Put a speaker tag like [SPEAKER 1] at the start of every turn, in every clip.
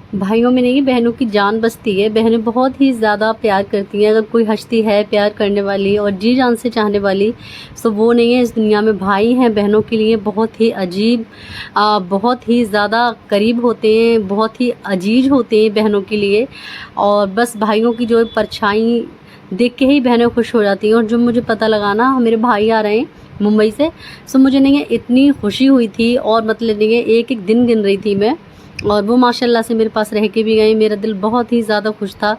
[SPEAKER 1] भाइयों में नहीं, बहनों की जान बसती है। बहनें बहुत ही ज़्यादा प्यार करती हैं। अगर कोई हस्ती है प्यार करने वाली और जी जान से चाहने वाली, तो वो नहीं है इस दुनिया में। भाई हैं बहनों के लिए बहुत ही अजीब, बहुत ही ज़्यादा करीब होते हैं, बहुत ही अजीज होते हैं बहनों के लिए। और बस भाइयों की जो परछाई देख के ही बहनें खुश हो जाती हैं। और जब मुझे पता लगा ना मेरे भाई आ रहे हैं मुंबई से, तो मुझे नहीं है इतनी खुशी हुई थी। और मतलब नहीं है एक एक दिन गिन रही थी मैं, और वो माशाल्लाह से मेरे पास रह के भी गए। मेरा दिल बहुत ही ज़्यादा खुश था।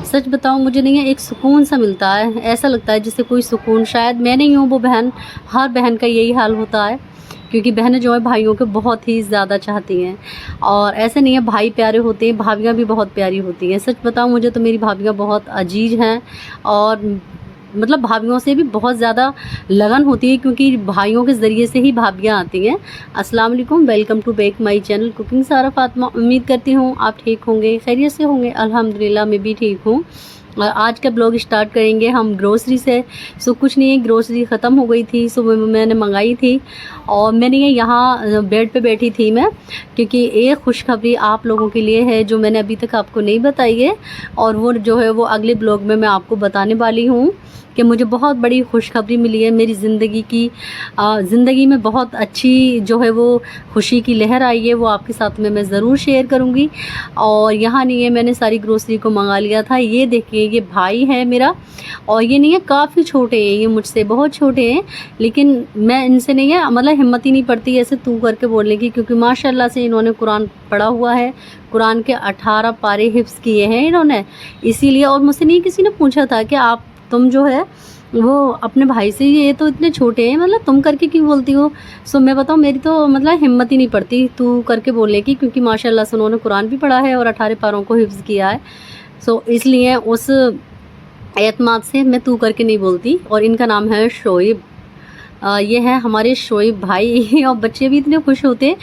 [SPEAKER 1] सच बताऊँ, मुझे नहीं है एक सुकून सा मिलता है। ऐसा लगता है जैसे कोई सुकून, शायद मैं नहीं हूँ वो बहन, हर बहन का यही हाल होता है। क्योंकि बहनें जो है भाइयों को बहुत ही ज़्यादा चाहती हैं। और ऐसे नहीं है भाई प्यारे होते हैं, भाभियाँ भी बहुत प्यारी होती हैं। सच बताऊँ, मुझे तो मेरी भाभियाँ बहुत अजीज हैं। और मतलब भाभियों से भी बहुत ज़्यादा लगन होती है, क्योंकि भाइयों के ज़रिए से ही भाभियाँ आती हैं। अस्सलाम वालेकुम, welcome to back my channel cooking Sara Fatima. उम्मीद करती हूँ आप ठीक होंगे, खैरियत से होंगे। अल्हम्दुलिल्लाह मैं भी ठीक हूँ। और आज का ब्लॉग स्टार्ट करेंगे हम ग्रोसरी से। सो कुछ नहीं है, ग्रोसरी ख़त्म हो गई थी, सो मैंने मंगाई थी। और मैंने ये यहाँ बेड पे बैठी थी मैं, क्योंकि एक खुशखबरी आप लोगों के लिए है जो मैंने अभी तक आपको नहीं बताई है। और वो जो है वो अगले ब्लॉग में मैं आपको बताने वाली हूँ कि मुझे बहुत बड़ी खुशखबरी मिली है। मेरी ज़िंदगी की ज़िंदगी में बहुत अच्छी जो है वो खुशी की लहर आई है, वो आपके साथ में मैं ज़रूर शेयर करूँगी। और यहाँ नहीं है, मैंने सारी ग्रोसरी को मंगा लिया था। ये देखिए, ये भाई है मेरा, और ये नहीं है काफ़ी छोटे हैं, ये मुझसे बहुत छोटे हैं। लेकिन मैं इनसे नहीं है मतलब हिम्मत ही नहीं पड़ती ऐसे तू करके बोलने की, क्योंकि माशाल्लाह से इन्होंने कुरान पढ़ा हुआ है। कुरान के 18 पारे हिफ्ज़ किए हैं इन्होंने, इसीलिए। और मुझसे नहीं किसी ने पूछा था कि आप तुम जो है वो अपने भाई से, ये तो इतने छोटे हैं, मतलब तुम करके क्यों बोलती हो। सो मैं बताऊँ, मेरी तो मतलब हिम्मत ही नहीं पड़ती तू करके बोलने की, क्योंकि माशाल्लाह से उन्होंने कुरान भी पढ़ा है और 18 पारों को हिफ्ज़ किया है। सो इसलिए उस एतमाद से मैं तू करके नहीं बोलती। और इनका नाम है शोएब। ये है हमारे शोएब भाई। और बच्चे भी इतने खुश होते।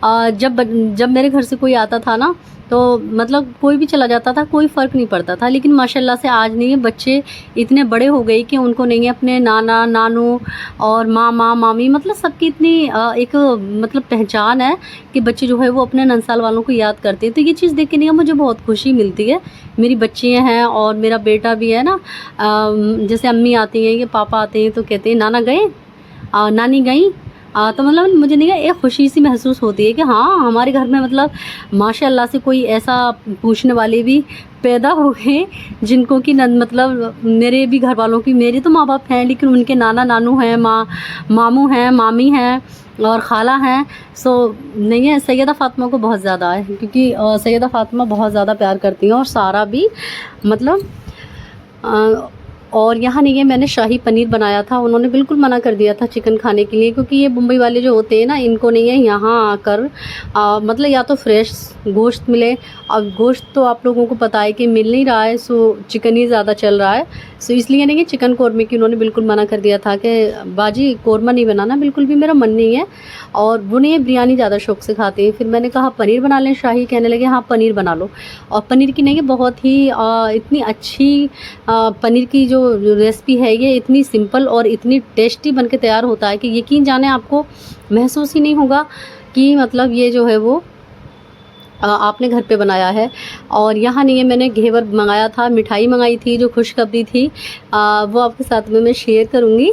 [SPEAKER 1] जब मेरे घर से कोई आता था ना, तो मतलब कोई भी चला जाता था, कोई फ़र्क नहीं पड़ता था। लेकिन माशाल्लाह से आज नहीं है, बच्चे इतने बड़े हो गए कि उनको नहीं है अपने नाना नानू और मामा मामी, मतलब सबकी इतनी एक मतलब पहचान है कि बच्चे जो है वो अपने नंसाल वालों को याद करते हैं। तो ये चीज़ देख के नहीं है मुझे बहुत खुशी मिलती है। मेरी बच्चियाँ हैं और मेरा बेटा भी है ना। जैसे अम्मी आती हैं या पापा आते हैं तो कहते हैं नाना गए, नानी गई। तो मतलब मुझे नहीं है एक खुशी सी महसूस होती है कि हाँ, हमारे घर में मतलब माशाल्लाह से कोई ऐसा पूछने वाले भी पैदा हो गए जिनको कि मतलब मेरे भी घर वालों की, मेरे तो माँ बाप हैं लेकिन उनके नाना नानू हैं, मामू हैं, मामी हैं और ख़ाला हैं। सो नहीं है, सैयदा फ़ातिमा को बहुत ज़्यादा है, क्योंकि सैयदा फ़ातिमा बहुत ज़्यादा प्यार करती हैं, और सारा भी मतलब और यहाँ नहीं है, मैंने शाही पनीर बनाया था। उन्होंने बिल्कुल मना कर दिया था चिकन खाने के लिए, क्योंकि ये मुंबई वाले जो होते हैं ना, इनको नहीं है यहाँ आकर मतलब या तो फ्रेश गोश्त मिले, और गोश्त तो आप लोगों को पता है कि मिल नहीं रहा है। सो चिकन ही ज़्यादा चल रहा है। सो इसलिए नहीं है चिकन कौरमे की उन्होंने बिल्कुल मना कर दिया था कि बाजी कौरमा नहीं बनाना, बिल्कुल भी मेरा मन नहीं है। और वो नहीं है बिरयानी ज़्यादा शौक से खाते हैं। फिर मैंने कहा पनीर बना लें शाही, कहने लगे हाँ पनीर बना लो। और पनीर की नहीं है बहुत ही इतनी अच्छी पनीर की जो रेसिपी है, ये इतनी सिंपल और इतनी टेस्टी बन के तैयार होता है कि यकीन जाने आपको महसूस ही नहीं होगा कि मतलब ये जो है वो आपने घर पे बनाया है। और यहाँ नहीं है, मैंने घेवर मंगाया था, मिठाई मंगाई थी, जो खुशखबरी थी वो आपके साथ में मैं शेयर करूँगी।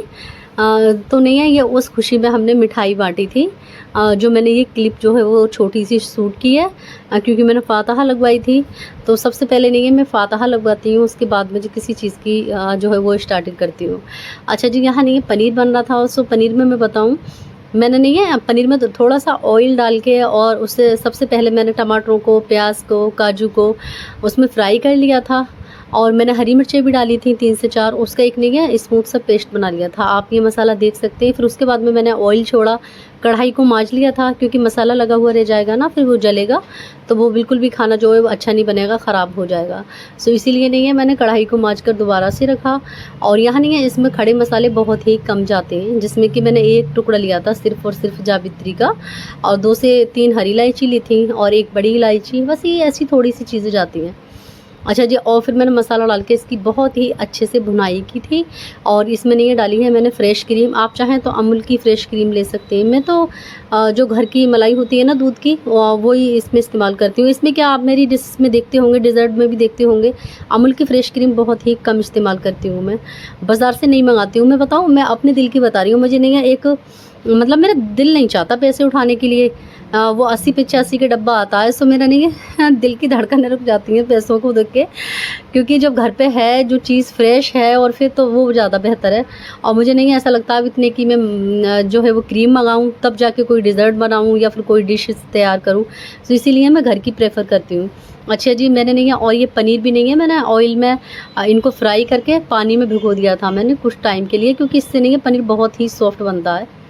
[SPEAKER 1] तो नहीं है, ये उस खुशी में हमने मिठाई बांटी थी। जो मैंने ये क्लिप जो है वो छोटी सी शूट की है, क्योंकि मैंने फातहा लगवाई थी। तो सबसे पहले नहीं है मैं फातहा लगवाती हूँ, उसके बाद मुझे किसी चीज़ की जो है वो स्टार्टिंग करती हूँ। अच्छा जी, यहाँ नहीं है पनीर बन रहा था। सो पनीर में मैं बताऊँ, मैंने नहीं है पनीर में तो थोड़ा सा ऑयल डाल के, और उससे सबसे पहले मैंने टमाटरों को, प्याज को, काजू को उसमें फ्राई कर लिया था। और मैंने हरी मिर्चें भी डाली थी 3 से 4, उसका एक नहीं है स्मूथ सा पेस्ट बना लिया था। आप ये मसाला देख सकते हैं। फिर उसके बाद में मैंने ऑयल छोड़ा, कढ़ाई को मांज लिया था, क्योंकि मसाला लगा हुआ रह जाएगा ना, फिर वो जलेगा तो वो बिल्कुल भी खाना जो है वो अच्छा नहीं बनेगा, ख़राब हो जाएगा। सो इसीलिए नहीं है मैंने कढ़ाई को मांज कर दोबारा से रखा। और यहाँ नहीं है, इसमें खड़े मसाले बहुत ही कम जाते हैं, जिसमें कि मैंने एक टुकड़ा लिया था सिर्फ़ और सिर्फ जावित्री का, और 2 से 3 हरी इलायची ली थी और एक बड़ी इलायची। बस ये ऐसी थोड़ी सी चीज़ें जाती हैं। अच्छा जी, और फिर मैंने मसाला डाल के इसकी बहुत ही अच्छे से भुनाई की थी। और इसमें नहीं डाली है मैंने फ्रेश क्रीम, आप चाहें तो अमूल की फ्रेश क्रीम ले सकते हैं। मैं तो जो घर की मलाई होती है ना दूध की, वही इसमें इस्तेमाल करती हूँ। इसमें क्या आप मेरी डिश में देखते होंगे, डिज़र्ट में भी देखते होंगे, अमूल की फ्रेश क्रीम बहुत ही कम इस्तेमाल करती हूँ मैं, बाज़ार से नहीं मंगाती हूँ। मैं बताऊँ, मैं अपने दिल की बता रही हूँ, मुझे नहीं है एक मतलब मेरा दिल नहीं चाहता पैसे उठाने के लिए। वो 80-85 का डब्बा आता है, सो मेरा नहीं है दिल की धड़कनें रुक जाती हैं पैसों को देख के, क्योंकि जब घर पे है जो चीज़ फ्रेश है और फिर तो वो ज़्यादा बेहतर है। और मुझे नहीं ऐसा लगता अब इतने कि मैं जो है वो क्रीम मंगाऊँ तब जाके कोई डिज़र्ट बनाऊँ या फिर कोई डिश तैयार करूँ, तो इसीलिए मैं घर की प्रेफर करती हूँ। अच्छा जी, मैंने नहीं है, और ये पनीर भी नहीं है, मैंने ऑयल में इनको फ्राई करके पानी में भिगो दिया था मैंने कुछ टाइम के लिए, क्योंकि इससे नहीं है पनीर बहुत ही सॉफ्ट बनता है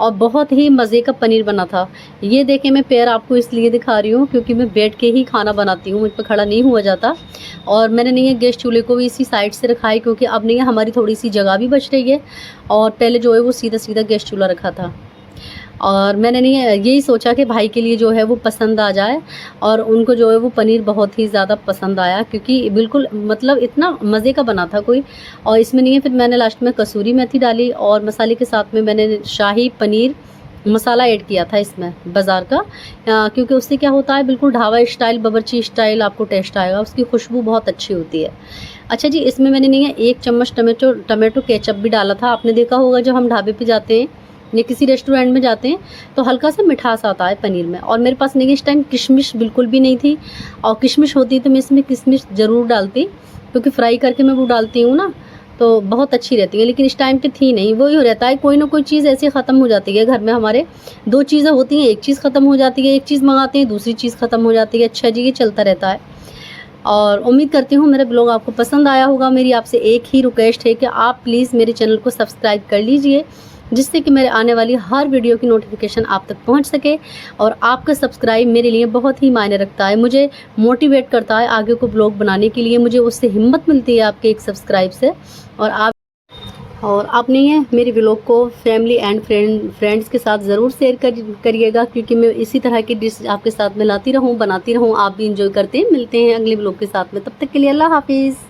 [SPEAKER 1] और बहुत ही मज़े का पनीर बना था। ये देखें, मैं पैर आपको इसलिए दिखा रही हूँ क्योंकि मैं बैठ के ही खाना बनाती हूँ, मुझ पे खड़ा नहीं हुआ जाता। और मैंने नहीं है गैस चूल्हे को भी इसी साइड से रखा है, क्योंकि अब नहीं है हमारी थोड़ी सी जगह भी बच रही है, और पहले जो है वो सीधा सीधा गैस चूल्हा रखा था। और मैंने नहीं है यही सोचा कि भाई के लिए जो है वो पसंद आ जाए, और उनको जो है वो पनीर बहुत ही ज़्यादा पसंद आया, क्योंकि बिल्कुल मतलब इतना मज़े का बना था कोई। और इसमें नहीं है फिर मैंने लास्ट में कसूरी मेथी डाली, और मसाले के साथ में मैंने शाही पनीर मसाला ऐड किया था इसमें बाज़ार का, क्योंकि उससे क्या होता है बिल्कुल ढाबा स्टाइल, बावर्ची स्टाइल आपको टेस्ट आएगा, उसकी खुशबू बहुत अच्छी होती है। अच्छा जी, इसमें मैंने नहीं है 1 चम्मच टमाटो केचप भी डाला था। आपने देखा होगा जब हम ढाबे पे जाते हैं या किसी रेस्टोरेंट में जाते हैं तो हल्का सा मिठास आता है पनीर में, और मेरे पास नहीं इस टाइम किशमिश बिल्कुल भी नहीं थी, और किशमिश होती तो मैं इसमें किशमिश ज़रूर डालती, क्योंकि फ्राई करके मैं वो डालती हूँ ना तो बहुत अच्छी रहती है, लेकिन इस टाइम पे थी नहीं। वही हो रहता है, कोई ना कोई चीज़ ऐसी ख़त्म हो जाती है घर में हमारे। 2 चीज़ें होती हैं, एक चीज़ ख़त्म हो जाती है, एक चीज़ मंगाते हैं दूसरी चीज़ ख़त्म हो जाती है। अच्छा जी, ये चलता रहता है। और उम्मीद करती हूँ मेरा ब्लॉग आपको पसंद आया होगा। मेरी आपसे एक ही रिक्वेस्ट है कि आप प्लीज़ मेरे चैनल को सब्सक्राइब कर लीजिए, जिससे कि मेरे आने वाली हर वीडियो की नोटिफिकेशन आप तक पहुंच सके। और आपका सब्सक्राइब मेरे लिए बहुत ही मायने रखता है, मुझे मोटिवेट करता है आगे को ब्लॉग बनाने के लिए, मुझे उससे हिम्मत मिलती है आपके एक सब्सक्राइब से। और आप नहीं है मेरे व्लॉग को फैमिली एंड फ्रेंड्स के साथ ज़रूर शेयर करिएगा, क्योंकि मैं इसी तरह की डिश आपके साथ में लाती रहूँ, बनाती रहूँ, आप भी इंजॉय करते हैं। मिलते हैं अगले व्लॉग के साथ में, तब तक के लिए अल्लाह हाफिज़।